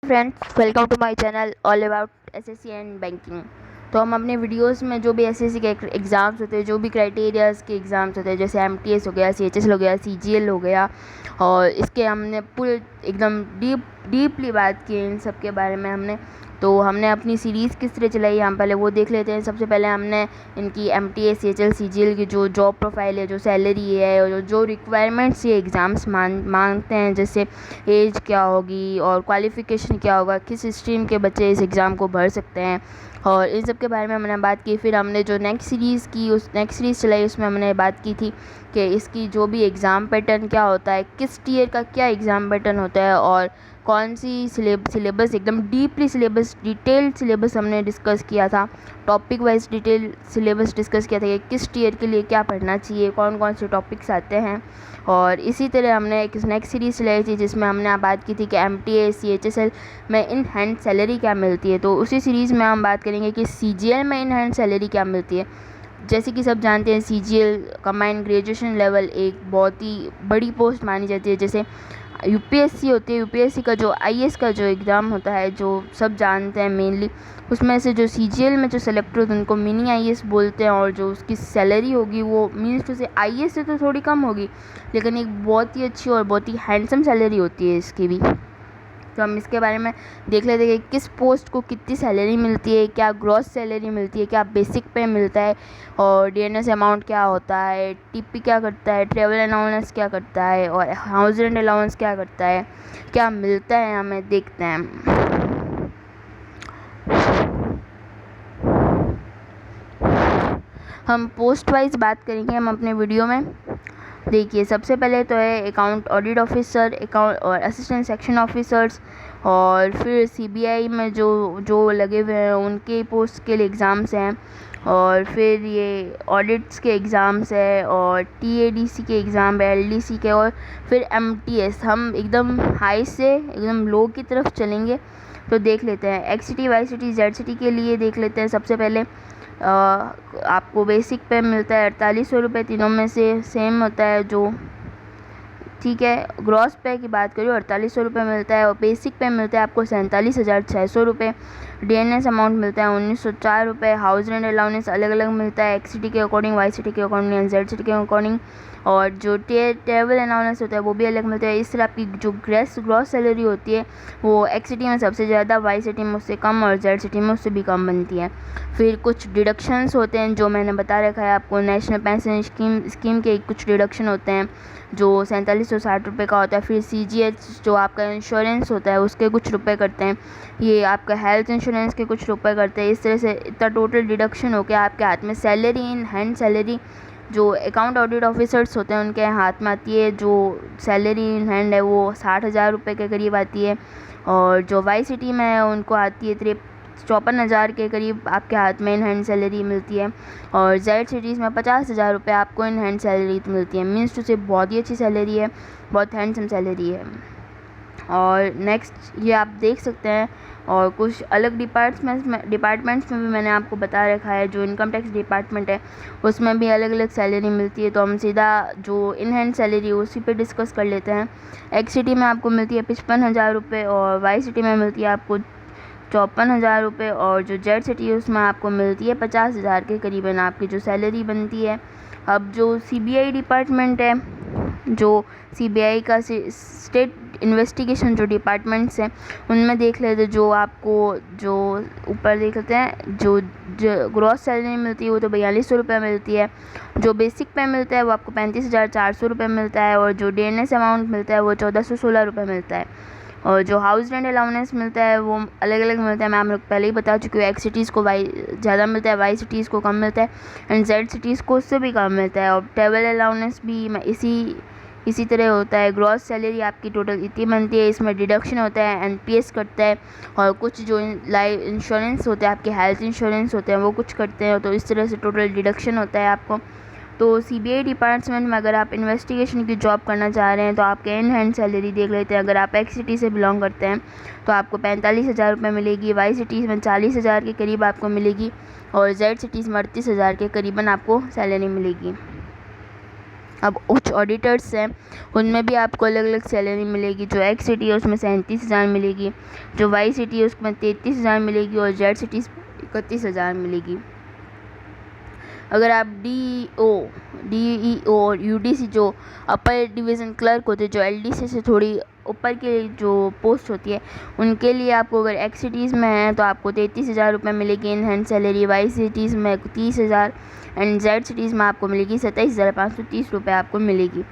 Friends, welcome to my channel all about SSC and banking. तो हम अपने videos में जो भी एसएससी के एग्ज़ाम्स होते हैं, जो भी क्राइटेरियाज़ के एग्ज़ाम्स होते हैं, जैसे एमटीएस हो गया, सीएचएस हो गया, सीजीएल हो गया, और इसके हमने पूरे एकदम डीपली बात की है इन सब के बारे में हमने। तो हमने अपनी सीरीज़ किस तरह चलाई हम पहले वो देख लेते हैं। सबसे पहले हमने इनकी एमटीएस, सीएचएल, सीजीएल की जो जॉब प्रोफाइल है, जो सैलरी है, और जो रिक्वायरमेंट्स ये एग्ज़ाम्स मांगते हैं, जैसे एज क्या होगी और क्वालिफ़िकेशन क्या होगा, किस स्ट्रीम के बच्चे इस एग्ज़ाम को भर सकते हैं, और इन सब के बारे में हमने बात की। फिर हमने जो नेक्स्ट सीरीज़ चलाई उसमें हमने बात की थी कि इसकी जो भी एग्ज़ाम पैटर्न क्या होता है, किस टीयर का क्या एग्ज़ाम पैटर्न होता है, और कौन सी सिलेबस एकदम डीपली डिटेल्ड सिलेबस हमने डिस्कस किया था। Topic wise detail syllabus discuss किया था कि किस टीयर के लिए क्या पढ़ना चाहिए, कौन कौन से टॉपिक्स आते हैं। और इसी तरह हमने एक नेक्स्ट सीरीज़ चलाई थी जिसमें हमने बात की थी कि एमटीएस, सीएचएसएल में इन हैंड सैलरी क्या मिलती है। तो उसी सीरीज़ में हम बात करेंगे कि सीजीएल में इन हैंड सैलरी क्या मिलती है। जैसे कि सब जानते हैं, सीजीएल कंबाइंड ग्रेजुएशन लेवल एक बहुत ही बड़ी पोस्ट मानी जाती है। जैसे यूपीएससी होती है, यूपीएससी का जो आईएएस का जो एग्ज़ाम होता है, जो सब जानते हैं मेनली, उसमें से जो सीजीएल में जो सेलेक्ट होते हैं उनको मिनी आईएएस बोलते हैं। और जो उसकी सैलरी होगी वो मीन्स टू से आईएएस से तो थोड़ी कम होगी, लेकिन एक बहुत ही अच्छी और बहुत ही हैंडसम सैलरी होती है इसकी भी। तो हम इसके बारे में देख लेते हैं कि किस पोस्ट को कितनी सैलरी मिलती है, क्या ग्रॉस सैलरी मिलती है, क्या बेसिक पे मिलता है, और डीएनएस अमाउंट क्या होता है, टीपी क्या करता है, ट्रेवल अलाउंस क्या करता है, और हाउस रेंट अलाउंस क्या करता है, क्या मिलता है हमें, देखते हैं। हम पोस्ट वाइज बात करेंगे हम अपने वीडियो में। देखिए, सबसे पहले तो है अकाउंट ऑडिट ऑफिसर, अकाउंट और असिस्टेंट सेक्शन ऑफिसर्स, और फिर सीबीआई में जो लगे हुए हैं उनके पोस्ट के लिए एग्ज़ाम्स हैं, और फिर ये ऑडिट्स के एग्ज़ाम्स है, और टीएडीसी के एग्ज़ाम है, एलडीसी के, और फिर एमटीएस। हम एकदम हाई से एकदम लो की तरफ चलेंगे। तो देख लेते हैं एक्ससिटी, वाईसिटी, जेडसिटी के लिए देख लेते हैं। सबसे पहले आपको बेसिक पे मिलता है 4800 रुपये, तीनों में से सेम होता है जो, ठीक है। ग्रॉस पे की बात करूँ 4800 रुपये मिलता है, और बेसिक पे मिलता है आपको 47,600 रुपये। डीएनएस अमाउंट मिलता है 1904 रुपये। हाउस रेंट अलाउंस अलग अलग मिलता है, एक्ससिटी के अकॉर्डिंग, वाईसिटी के अकॉर्डिंग, जेडसिटी के अकॉर्डिंग, और जो ट्रेवल अलाउंस होता है वो भी अलग मिलता है। इस तरह आपकी जो ग्रॉस सैलरी होती है वो एक्ससिटी में सबसे ज़्यादा, वाईसिटी में उससे कम, और जेडसिटी में उससे भी कम बनती है। फिर कुछ डिडक्शंस होते हैं जो मैंने बता रखा है आपको। नेशनल पेंशन स्कीम के कुछ डिडक्शन होते हैं जो 4760 रुपये का होता है। फिर सीजीएच जो आपका इंश्योरेंस होता है उसके कुछ रुपए करते हैं, ये आपका हेल्थ इंश्योरेंस के कुछ रुपए करते हैं। इस तरह से इतना टोटल डिडक्शन हो के आपके हाथ में सैलरी इन हैंड सैलरी जो अकाउंट ऑडिट ऑफिसर्स होते हैं उनके हाथ में आती है, जो सैलरी इन हैंड है वो 60,000 रुपये के करीब आती है। और जो वाईसिटी में है उनको आती है 54,000 के करीब आपके हाथ में इन हैंड सैलरी मिलती है। और जेड सिटीज़ में 50,000 रुपये आपको इन हैंड सैलरी मिलती है। मीन्स टू से बहुत ही अच्छी सैलरी है, बहुत हैंडसम सैलरी है। और नेक्स्ट ये आप देख सकते हैं, और कुछ अलग डिपार्टमेंट्स में भी मैंने आपको बता रखा है। जो इनकम टैक्स डिपार्टमेंट है उसमें भी अलग अलग सैलरी मिलती है। तो हम सीधा जो इन हैंड सैलरी उसी पे डिस्कस कर लेते हैं। एक्ससिटी में आपको मिलती है 55,000 रुपये, और वाईसिटी में मिलती है आपको 54,000 रुपये, और जो जेड सिटी है उसमें आपको मिलती है 50,000 के करीबन आपकी जो सैलरी बनती है। अब जो सीबीआई डिपार्टमेंट है, जो सीबीआई का स्टेट इन्वेस्टिगेशन जो डिपार्टमेंट्स हैं उनमें देख लेते हैं। जो आपको जो ऊपर देख लेते हैं, जो ग्रॉस सैलरी मिलती है वो तो 4200 रुपये मिलती है। जो बेसिक पे मिलता है वो आपको 35,400 रुपये मिलता है, और जो डीएनएस अमाउंट मिलता है वो 1416 रुपये मिलता है। और जो हाउस रेंट अलाउंस मिलता है वो अलग अलग मिलता है, मैं आप लोग पहले ही बता चुकी हूँ। एक्स सिटीज़ को ज़्यादा मिलता है, वाई सिटीज़ को कम मिलता है, एंड जेड सिटीज़ को उससे भी कम मिलता है। और ट्रेवल अलाउंस भी इसी तरह होता है। ग्रॉस सैलरी आपकी टोटल इतनी बनती है, इसमें डिडक्शन होता है, एनपीएस कटता है, और कुछ जो लाइफ इंश्योरेंस होते हैं, आपके हेल्थ इंश्योरेंस होते हैं वो कुछ करते हैं। तो इस तरह से टोटल डिडक्शन होता है आपको। तो सीबीआई डिपार्टमेंट में अगर आप इन्वेस्टिगेशन की जॉब करना चाह रहे हैं तो आपके इन हैंड सैलरी देख लेते हैं। अगर आप एक्स सिटी से बिलोंग करते हैं तो आपको 45,000 रुपये मिलेगी, वाई सिटीज़ में 40,000 के करीब आपको मिलेगी, और जेड सिटीज़ में 38,000 के करीबन आपको सैलरी मिलेगी। अब कुछ ऑडिटर्स हैं, उनमें भी आपको अलग अलग सैलरी मिलेगी। जो एक्स सिटी है उसमें 37,000 मिलेगी, जो वाई सिटी है उसमें 33,000 मिलेगी और जेड सिटी 31,000 मिलेगी। अगर आप DEO और UDC जो अपर डिवीज़न क्लर्क होते हैं, जो LDC से थोड़ी ऊपर के जो पोस्ट होती है, उनके लिए आपको अगर एक्स सिटीज़ में है तो आपको 33,000 रुपये मिलेगी in hand salary, Y cities में 30,000 एंड जेड सिटीज़ में आपको मिलेगी 27,530 रुपये आपको मिलेगी।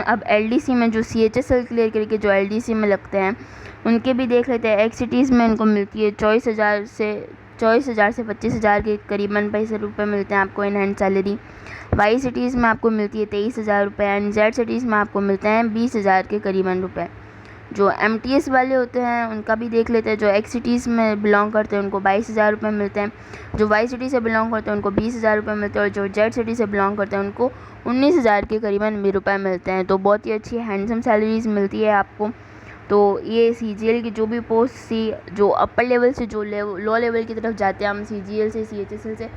अब LDC में जो CHSL क्लियर करके जो LDC में लगते हैं, उनके भी देख लेते हैं। एक्स सिटीज़ में इनको मिलती है 24,000 से 25,000 के करीबन पैसे रुपये मिलते हैं आपको in hand salary. Y cities में आपको मिलती है 23,000 रुपये एंड जेड सिटीज़ में आपको मिलते हैं 20,000 के करीबन रुपये। जो MTS वाले होते हैं उनका भी देख लेते हैं। जो एक्स सिटीज़ में बिलोंग करते हैं उनको 22,000 रुपये मिलते हैं, जो वाई सिटी से बिलोंग करते हैं उनको 20,000 रुपये मिलते हैं और जो जेड सिटी से बिलोंग करते हैं उनको 19,000 के करीबन रुपये मिलते हैं। तो बहुत ही अच्छी हैंडसम सैलरीज मिलती है आपको। तो ये CGL की जो भी पोस्ट थी, जो अपर लेवल से जो लो लेवल की तरफ जाते हैं हम, CGL से, CHSL से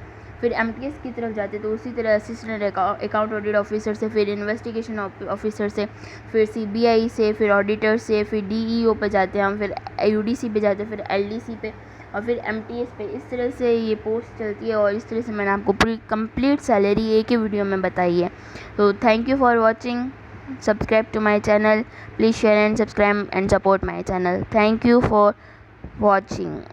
फिर MTS की तरफ जाते हैं, तो उसी तरह असिस्टेंट अकाउंट ऑडिट ऑफिसर से, फिर इन्वेस्टिगेशन ऑफिसर से, फिर CBI से, फिर ऑडिटर से, फिर DEO पे जाते हैं हम, फिर UDC पे जाते हैं, फिर LDC पे और फिर MTS पे। इस तरह से ये पोस्ट चलती है और इस तरह से मैंने आपको पूरी कंप्लीट सैलरी एक ही वीडियो में बताई है। तो thank you for watching, subscribe to my channel, please share and subscribe and support my channel. Thank you for watching.